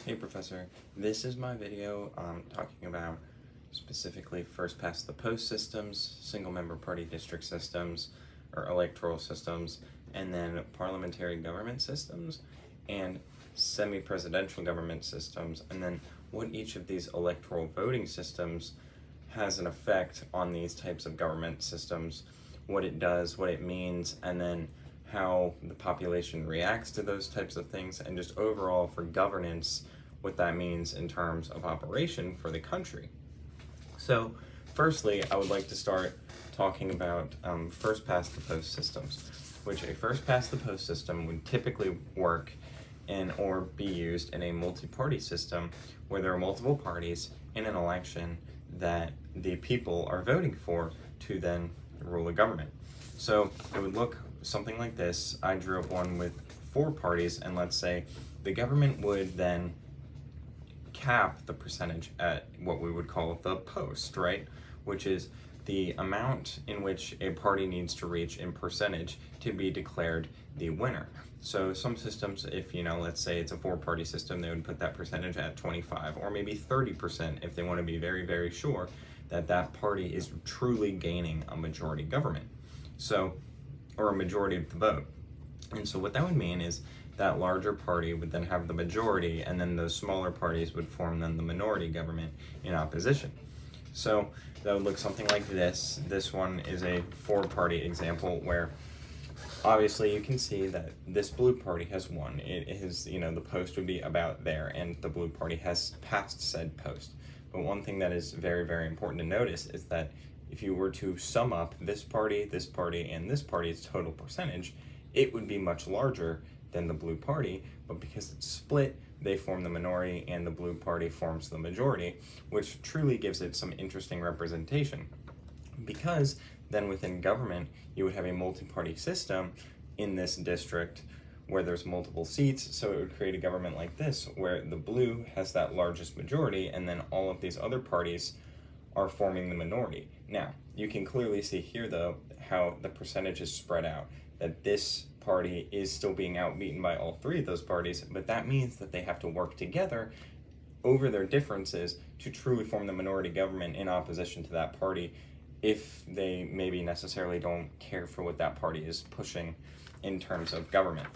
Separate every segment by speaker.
Speaker 1: Hey Professor, this is my video talking about specifically first past the post systems, single member party district systems, or electoral systems, and then parliamentary government systems, and semi-presidential government systems, and then what each of these electoral voting systems has an effect on these types of government systems, what it does, what it means, and then how the population reacts to those types of things, and just overall for governance, what that means in terms of operation for the country. So, firstly, I would like to start talking about first past the post systems, which a first past the post system would typically work in or be used in a multi-party system where there are multiple parties in an election that the people are voting for to then rule the government. So it would look something like this. I drew up one with 4 parties, and let's say the government would then cap the percentage at what we would call the post, right? Which is the amount in which a party needs to reach in percentage to be declared the winner. So some systems, if let's say it's a 4-party system, they would put that percentage at 25 or maybe 30% if they want to be very, very sure that that party is truly gaining a majority government. So, or a majority of the vote. And so what that would mean is that larger party would then have the majority, and then those smaller parties would form then the minority government in opposition. So that would look something like this. This one is a 4-party example where obviously you can see that this blue party has won. It is, the post would be about there, and the blue party has passed said post. But one thing that is very, very important to notice is that if you were to sum up this party, and this party's total percentage, it would be much larger than the blue party, but because it's split, they form the minority and the blue party forms the majority, which truly gives it some interesting representation. Because then within government, you would have a multi-party system in this district where there's multiple seats, so it would create a government like this, where the blue has that largest majority, and then all of these other parties are forming the minority. Now, you can clearly see here, though, how the percentage is spread out, that this party is still being outbeaten by all 3 of those parties, but that means that they have to work together over their differences to truly form the minority government in opposition to that party, if they maybe necessarily don't care for what that party is pushing in terms of government.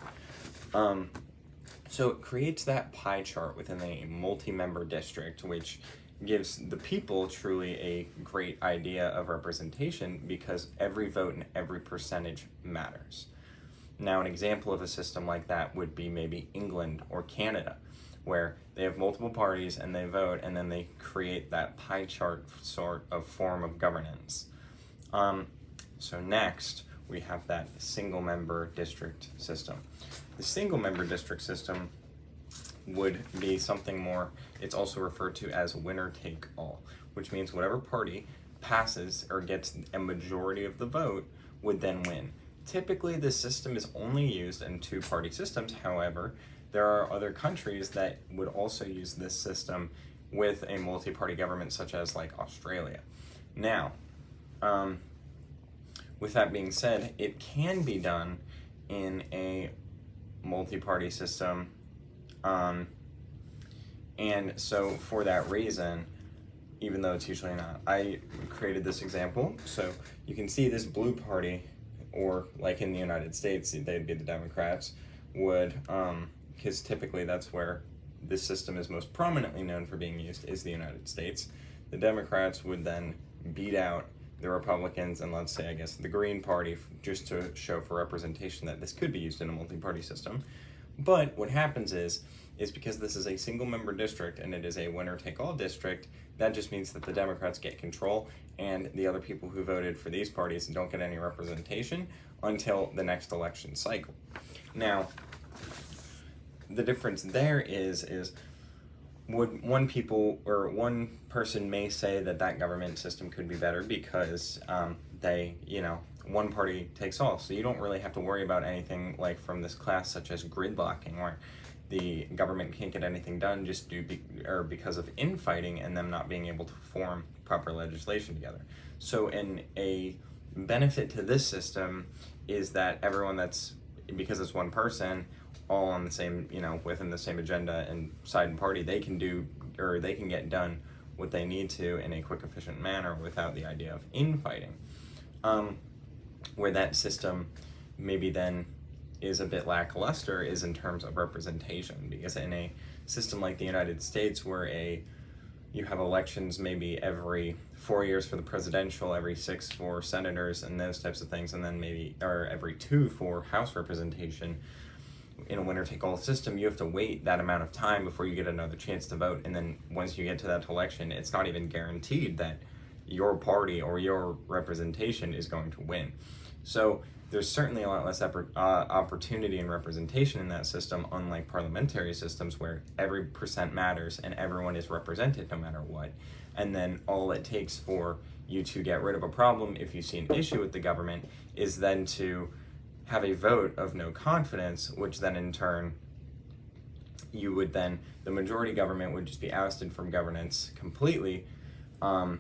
Speaker 1: So it creates that pie chart within a multi-member district, which gives the people truly a great idea of representation because every vote and every percentage matters. Now, an example of a system like that would be maybe England or Canada, where they have multiple parties and they vote, and then they create that pie chart sort of form of governance. So next, we have that single-member district system. The single-member district system would be something more, it's also referred to as winner-take-all, which means whatever party passes or gets a majority of the vote would then win. Typically, this system is only used in 2-party systems. However, there are other countries that would also use this system with a multi-party government, such as like Australia. Now, with that being said, it can be done in a multi-party system, and so for that reason, even though it's usually not, I created this example. So you can see this blue party, or like in the United States, they'd be the Democrats, would, because typically that's where this system is most prominently known for being used, is the United States. The Democrats would then beat out the Republicans and, let's say, I guess, the Green Party, just to show for representation that this could be used in a multi-party system. But what happens is because this is a single-member district and it is a winner-take-all district, that just means that the Democrats get control and the other people who voted for these parties don't get any representation until the next election cycle. Now, the difference there is would one person may say that government system could be better because they, one party takes all. So you don't really have to worry about anything like from this class, such as gridlocking, where the government can't get anything done just because of infighting and them not being able to form proper legislation together. So a benefit to this system is that everyone because it's one person, all on the same, within the same agenda and side and party, they can do, or they can get done what they need to in a quick, efficient manner without the idea of infighting. Where that system maybe then is a bit lackluster is in terms of representation, because in a system like the United States, where you have elections maybe every 4 years for the presidential, every 6 for senators and those types of things, and then or every 2 for House representation. In a winner-take-all system, you have to wait that amount of time before you get another chance to vote, and then once you get to that election, it's not even guaranteed that your party or your representation is going to win. So there's certainly a lot less opportunity and representation in that system, unlike parliamentary systems where every percent matters and everyone is represented no matter what. And then all it takes for you to get rid of a problem, if you see an issue with the government, is then to have a vote of no confidence, which then in turn, the majority government would just be ousted from governance completely, or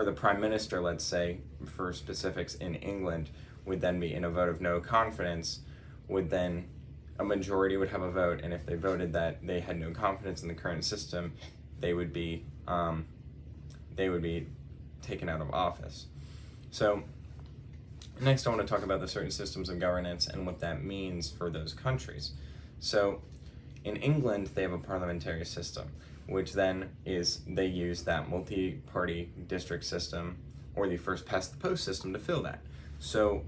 Speaker 1: the prime minister, let's say, for specifics in England, would then be in a vote of no confidence, a majority would have a vote, and if they voted that they had no confidence in the current system, they would be taken out of office. So next, I want to talk about the certain systems of governance and what that means for those countries. So in England, they have a parliamentary system, which then they use that multi-party district system or the first past the post system to fill that. So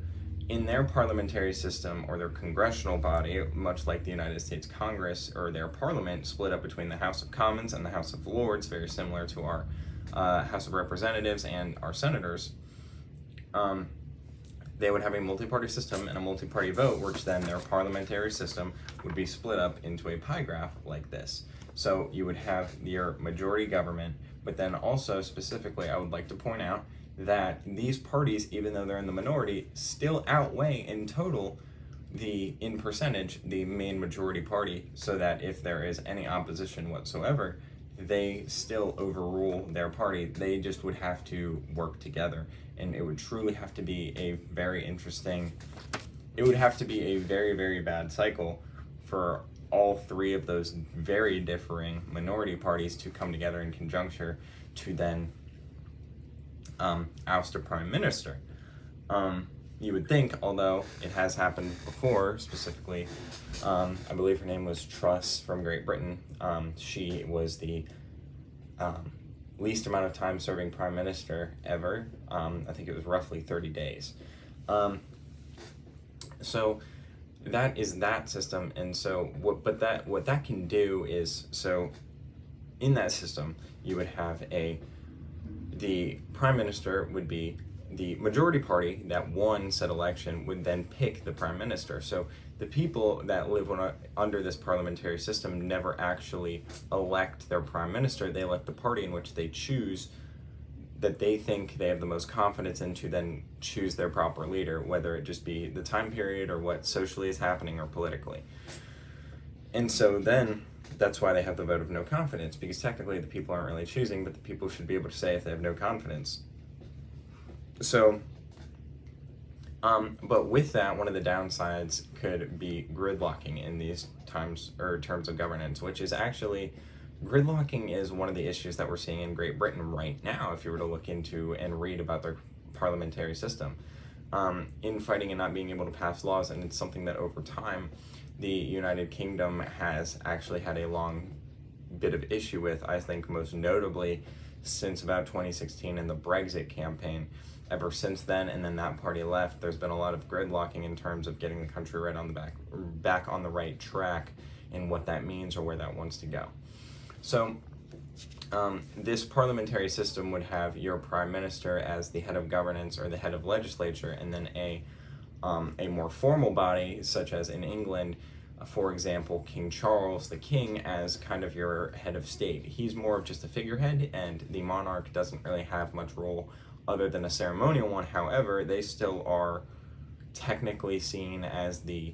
Speaker 1: in their parliamentary system, or their congressional body, much like the United States Congress, or their parliament, split up between the House of Commons and the House of Lords, very similar to our House of Representatives and our senators. They would have a multi-party system and a multi-party vote, which then their parliamentary system would be split up into a pie graph like this. So you would have your majority government, but then also specifically, I would like to point out that these parties, even though they're in the minority, still outweigh in total in percentage, the main majority party, so that if there is any opposition whatsoever, they still overrule their party. They just would have to work together, and it would truly have to be a very very, very bad cycle for all three of those very differing minority parties to come together in conjuncture to then oust a prime minister. You would think, although it has happened before, specifically, I believe her name was Truss from Great Britain. She was the least amount of time serving prime minister ever. I think it was roughly 30 days. So that is that system, and so what that can do is, so in that system you would have the prime minister would be the majority party that won said election would then pick the prime minister. So the people that live under this parliamentary system never actually elect their prime minister. They elect the party in which they choose, that they think they have the most confidence in, to then choose their proper leader, whether it just be the time period or what socially is happening or politically. And so then that's why they have the vote of no confidence, because technically the people aren't really choosing, but the people should be able to say if they have no confidence. So, but with that, one of the downsides could be gridlocking in these terms of governance, which is actually, gridlocking is one of the issues that we're seeing in Great Britain right now, if you were to look into and read about their parliamentary system. Infighting and not being able to pass laws, and it's something that over time the United Kingdom has actually had a long bit of issue with, I think most notably since about 2016 and the Brexit campaign. Ever since then, and then that party left, there's been a lot of gridlocking in terms of getting the country right on the back on the right track and what that means or where that wants to go. So this parliamentary system would have your prime minister as the head of governance or the head of legislature, and then a more formal body, such as in England, for example, King Charles, the king, as kind of your head of state. He's more of just a figurehead, and the monarch doesn't really have much role other than a ceremonial one. However, they still are technically seen as the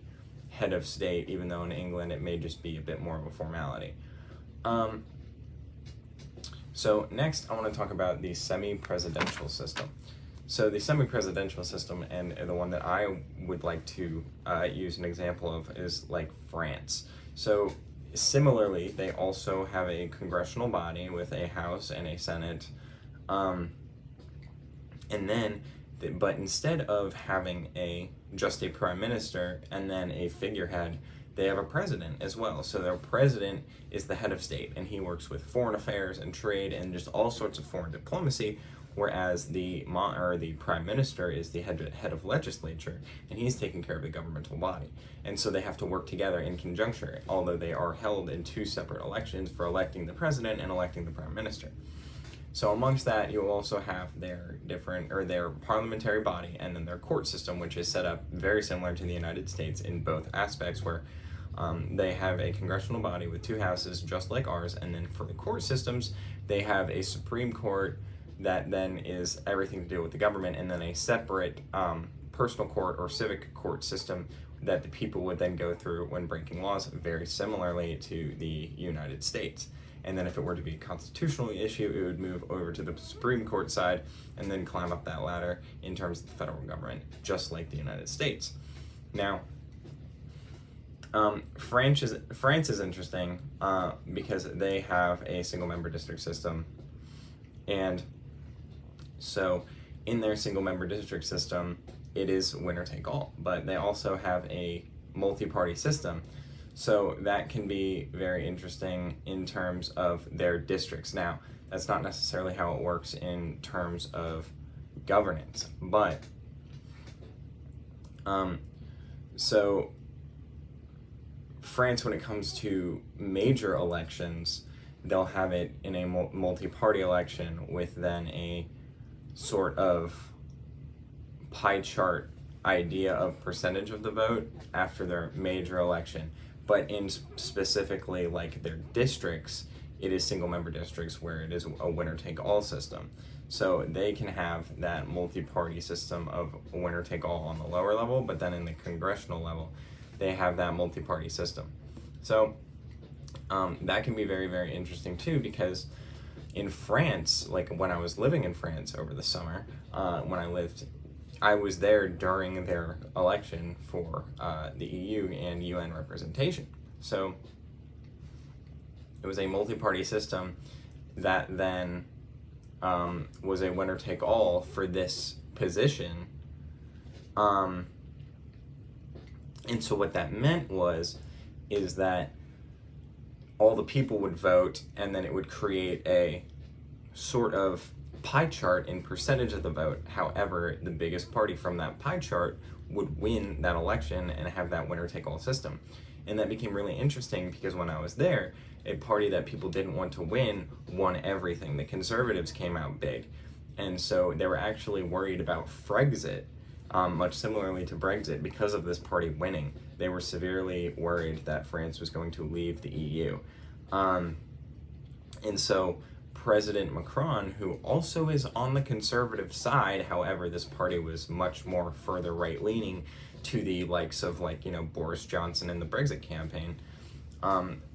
Speaker 1: head of state, even though in England it may just be a bit more of a formality. So next I want to talk about the semi-presidential system. So the semi-presidential system, and the one that I would like to use an example of, is like France. So similarly, they also have a congressional body with a House and a Senate, and then, but instead of having just a prime minister and then a figurehead, they have a president as well. So their president is the head of state, and he works with foreign affairs and trade and just all sorts of foreign diplomacy, whereas the prime minister is the head of legislature, and he's taking care of the governmental body. And so they have to work together in conjuncture, although they are held in two separate elections for electing the president and electing the prime minister. So amongst that, you also have their parliamentary body and then their court system, which is set up very similar to the United States in both aspects, where they have a congressional body with two houses, just like ours, and then for the court systems, they have a Supreme Court that then is everything to do with the government, and then a separate personal court or civic court system that the people would then go through when breaking laws, very similarly to the United States. And then if it were to be a constitutional issue, it would move over to the Supreme Court side and then climb up that ladder in terms of the federal government, just like the United States. Now, France is interesting because they have a single-member district system, and so in their single-member district system, it is winner-take-all, but they also have a multi-party system. So that can be very interesting in terms of their districts. Now, that's not necessarily how it works in terms of governance, but so France, when it comes to major elections, they'll have it in a multi-party election with then a sort of pie chart idea of percentage of the vote after their major election. But in specifically like their districts, it is single-member districts where it is a winner-take-all system. So they can have that multi-party system of winner-take-all on the lower level, but then in the congressional level, they have that multi-party system. So that can be very, very interesting too, because in France, like when I was living in France over the summer, I was there during their election for the EU and UN representation. So it was a multi-party system that then was a winner-take-all for this position. And so what that meant is that all the people would vote, and then it would create a sort of pie chart in percentage of the vote. However, the biggest party from that pie chart would win that election and have that winner-take-all system. And that became really interesting because when I was there, a party that people didn't want to win won everything. The Conservatives came out big. And so they were actually worried about Frexit, much similarly to Brexit, because of this party winning. They were severely worried that France was going to leave the EU. And so President Macron, who also is on the conservative side, however, this party was much more further right-leaning to the likes of Boris Johnson in the Brexit campaign.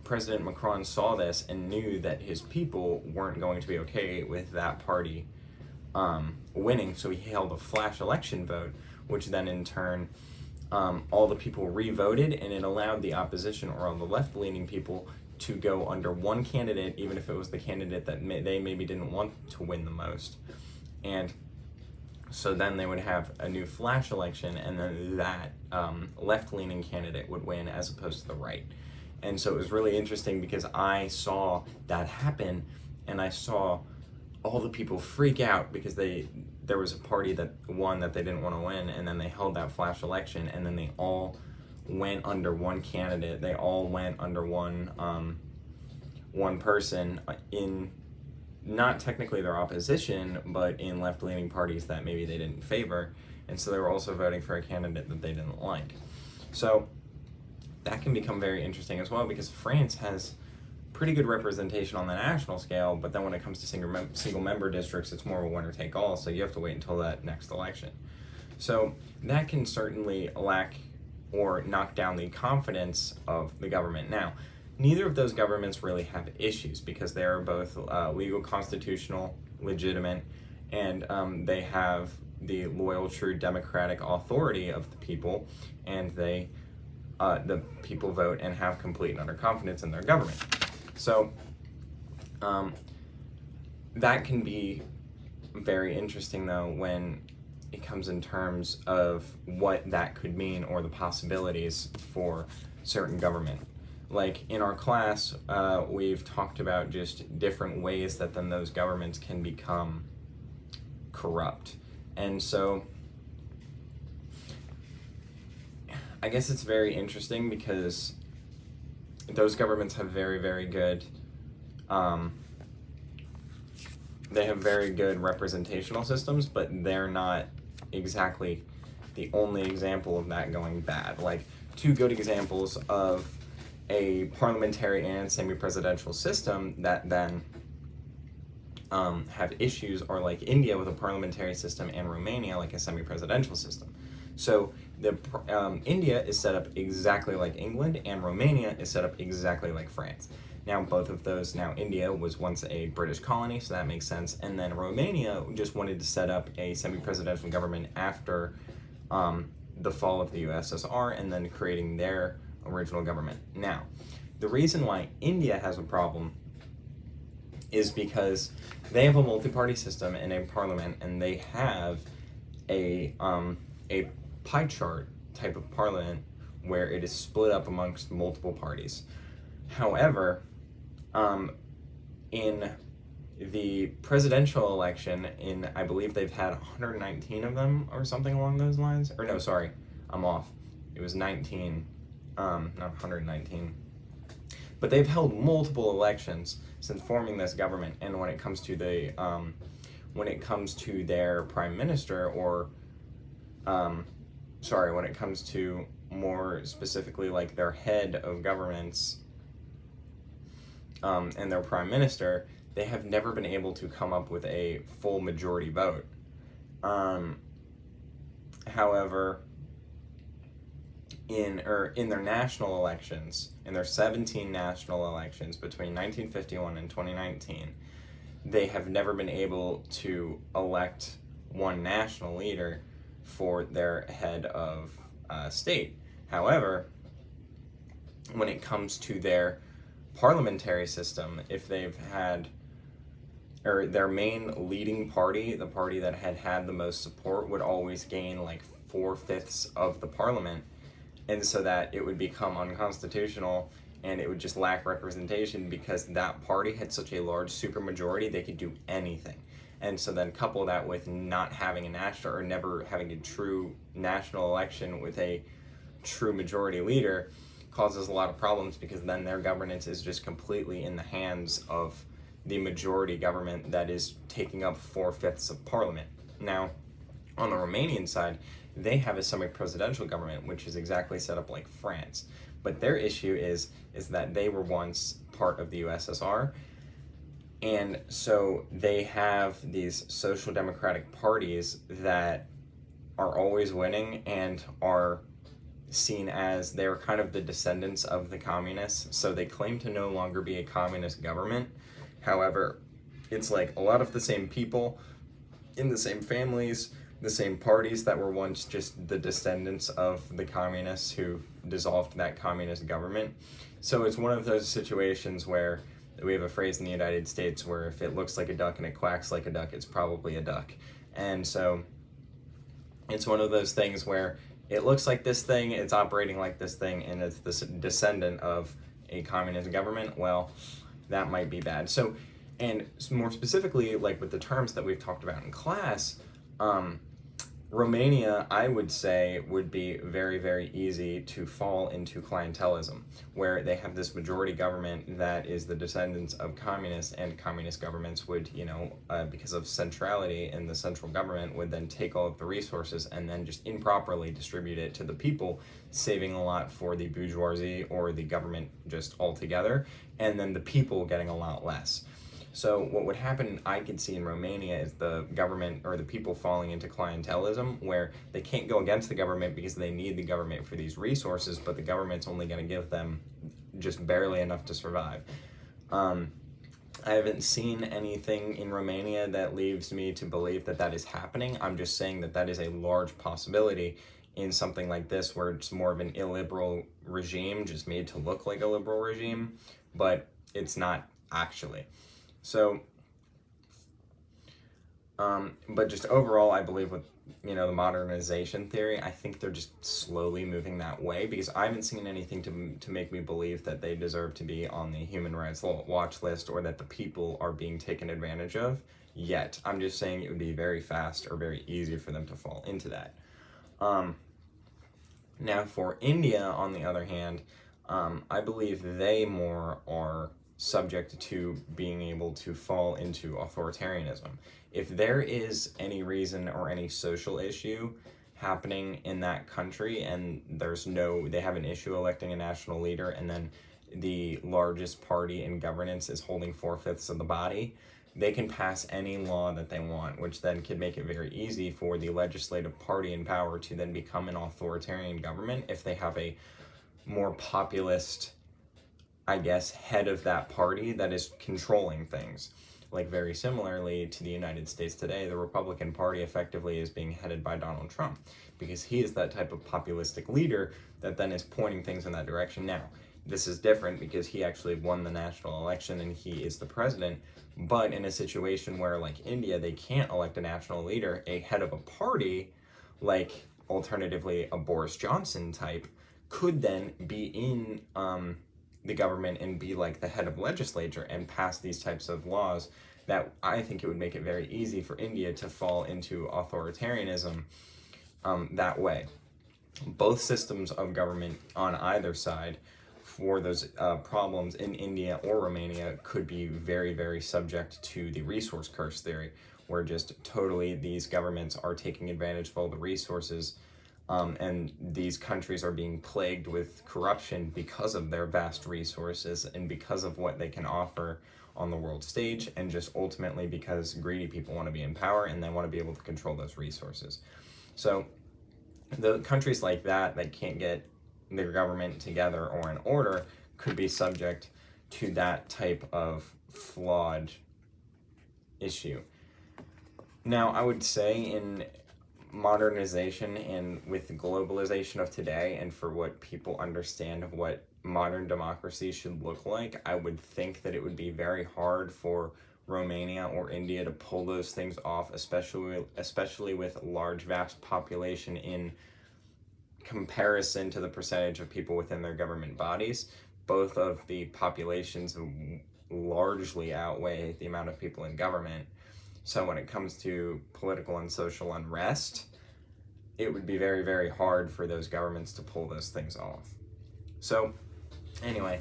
Speaker 1: President Macron saw this and knew that his people weren't going to be okay with that party winning, so he held a flash election vote, which then in turn all the people re-voted, and it allowed the opposition or all the left-leaning people to go under one candidate, even if it was the candidate that they maybe didn't want to win the most. And so then they would have a new flash election, and then that left-leaning candidate would win as opposed to the right. And so it was really interesting because I saw that happen, and I saw all the people freak out because there was a party that won that they didn't want to win, and then they held that flash election, and then they all went under one candidate. They all went under one person in not technically their opposition, but in left-leaning parties that maybe they didn't favor, and so they were also voting for a candidate that they didn't like. So that can become very interesting as well, because France has pretty good representation on the national scale, but then when it comes to single-member districts, it's more of a winner-take-all, so you have to wait until that next election. So that can certainly lack or knock down the confidence of the government. Now, neither of those governments really have issues because they are both legal, constitutional, legitimate, and they have the loyal, true democratic authority of the people, and the people vote and have complete and utter confidence in their government. So that can be very interesting, though, when it comes in terms of what that could mean or the possibilities for certain government. Like in our class, we've talked about just different ways that then those governments can become corrupt. And so I guess it's very interesting because those governments have very, very good they have very good representational systems, but they're not exactly the only example of that going bad. Like, two good examples of a parliamentary and semi-presidential system that then have issues are like India with a parliamentary system and Romania like a semi-presidential system. So India is set up exactly like England, and Romania is set up exactly like France. Now, both of those, now India was once a British colony, so that makes sense. And then Romania just wanted to set up a semi-presidential government after the fall of the USSR and then creating their original government. Now, the reason why India has a problem is because they have a multi-party system and a parliament, and they have a pie chart type of parliament where it is split up amongst multiple parties. However, in the presidential election, I believe they've had 119 of them or something along those lines. Or no, sorry, I'm off. It was 19, not 119. But they've held multiple elections since forming this government. And when it comes to their prime minister, or when it comes to more specifically like their head of governments and their prime minister, they have never been able to come up with a full majority vote. However, in their national elections, in their 17 national elections between 1951 and 2019, they have never been able to elect one national leader for their head of state. However, when it comes to their parliamentary system, if they've had, or their main leading party, the party that had the most support, would always gain like 4/5 of the parliament, and so that it would become unconstitutional and it would just lack representation because that party had such a large supermajority they could do anything. And so then couple that with not having a national, or never having a true national election with a true majority leader, causes a lot of problems, because then their governance is just completely in the hands of the majority government that is taking up 4/5 of parliament. Now, on the Romanian side, they have a semi-presidential government, which is exactly set up like France. But their issue is that they were once part of the USSR, and so they have these social democratic parties that are always winning and are seen as they're kind of the descendants of the communists. So they claim to no longer be a communist government. However, it's like a lot of the same people in the same families, the same parties that were once just the descendants of the communists who dissolved that communist government. So it's one of those situations where we have a phrase in the United States where if it looks like a duck and it quacks like a duck, it's probably a duck. And so it's one of those things where it looks like this thing, it's operating like this thing, and it's the descendant of a communist government. Well, that might be bad. So, and more specifically, like with the terms that we've talked about in class, Romania, I would say, would be very, very easy to fall into clientelism, where they have this majority government that is the descendants of communists, and communist governments would, because of centrality in the central government, would then take all of the resources and then just improperly distribute it to the people, saving a lot for the bourgeoisie or the government just altogether, and then the people getting a lot less. So what would happen, I could see in Romania, is the government or the people falling into clientelism, where they can't go against the government because they need the government for these resources, but the government's only going to give them just barely enough to survive. I haven't seen anything in Romania that leads me to believe that that is happening. I'm just saying that that is a large possibility in something like this, where it's more of an illiberal regime, just made to look like a liberal regime, but it's not actually. So, but just overall, I believe with, the modernization theory, I think they're just slowly moving that way, because I haven't seen anything to make me believe that they deserve to be on the Human Rights Watch list, or that the people are being taken advantage of yet. I'm just saying it would be very fast or very easy for them to fall into that. Now for India, on the other hand, I believe they more are subject to being able to fall into authoritarianism. If there is any reason or any social issue happening in that country, and they have an issue electing a national leader, and then the largest party in governance is holding 4/5 of the body, they can pass any law that they want, which then could make it very easy for the legislative party in power to then become an authoritarian government if they have a more populist, I guess, head of that party that is controlling things. Like, very similarly to the United States today, the Republican Party effectively is being headed by Donald Trump, because he is that type of populistic leader that then is pointing things in that direction. Now, this is different because he actually won the national election and he is the president, but in a situation where, like India, they can't elect a national leader, a head of a party, like alternatively a Boris Johnson type, could then be in the government and be like the head of legislature and pass these types of laws that I think it would make it very easy for India to fall into authoritarianism that way. Both systems of government on either side for those problems in India or Romania could be very, very subject to the resource curse theory, where just totally these governments are taking advantage of all the resources, and these countries are being plagued with corruption because of their vast resources and because of what they can offer on the world stage, and just ultimately because greedy people want to be in power and they want to be able to control those resources. So the countries like that can't get their government together or in order could be subject to that type of flawed issue. Now, I would say in modernization and with globalization of today, and for what people understand of what modern democracy should look like, I would think that it would be very hard for Romania or India to pull those things off, especially with large, vast population in comparison to the percentage of people within their government bodies. Both of the populations largely outweigh the amount of people in government. So when it comes to political and social unrest, it would be very, very hard for those governments to pull those things off. So anyway,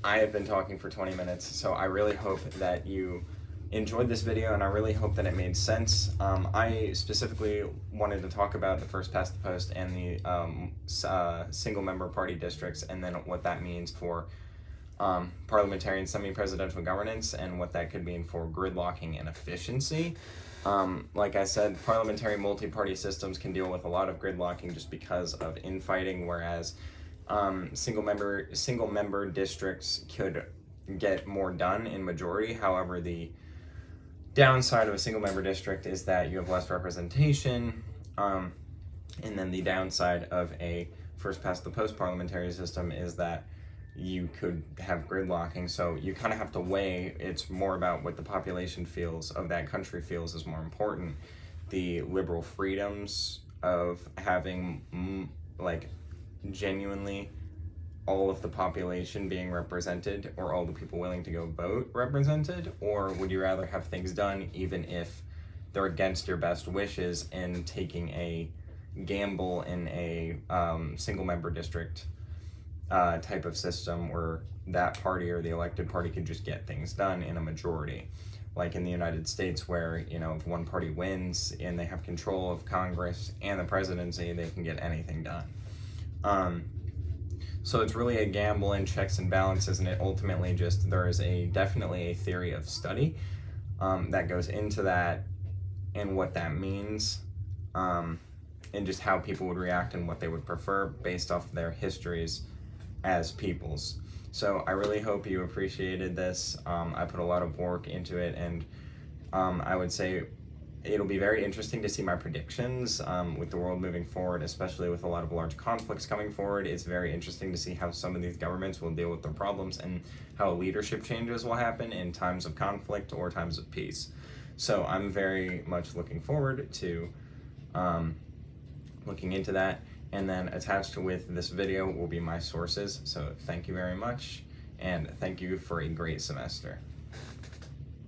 Speaker 1: I have been talking for 20 minutes, so I really hope that you enjoyed this video, and I really hope that it made sense. I specifically wanted to talk about the first past the post and the single member party districts, and then what that means for parliamentary and semi-presidential governance, and what that could mean for gridlocking and efficiency. Like I said, parliamentary multi-party systems can deal with a lot of gridlocking just because of infighting, whereas single member districts could get more done in majority. However, the downside of a single member district is that you have less representation, and then the downside of a first past the post parliamentary system is that you could have gridlocking. So you kind of have to weigh. It's more about what the population feels of that country feels is more important. The liberal freedoms of having like genuinely all of the population being represented, or all the people willing to go vote represented, or would you rather have things done even if they're against your best wishes, and taking a gamble in a single member district type of system where that party or the elected party could just get things done in a majority, like in the United States, where if one party wins and they have control of Congress and the presidency, they can get anything done. So it's really a gamble in checks and balances, and it ultimately just, there is definitely a theory of study that goes into that, and what that means, and just how people would react and what they would prefer based off their histories as peoples. So I really hope you appreciated this. I put a lot of work into it, and I would say it'll be very interesting to see my predictions with the world moving forward, especially with a lot of large conflicts coming forward. It's very interesting to see how some of these governments will deal with their problems and how leadership changes will happen in times of conflict or times of peace. So I'm very much looking forward to looking into that. And then attached with this video will be my sources. So thank you very much, and thank you for a great semester.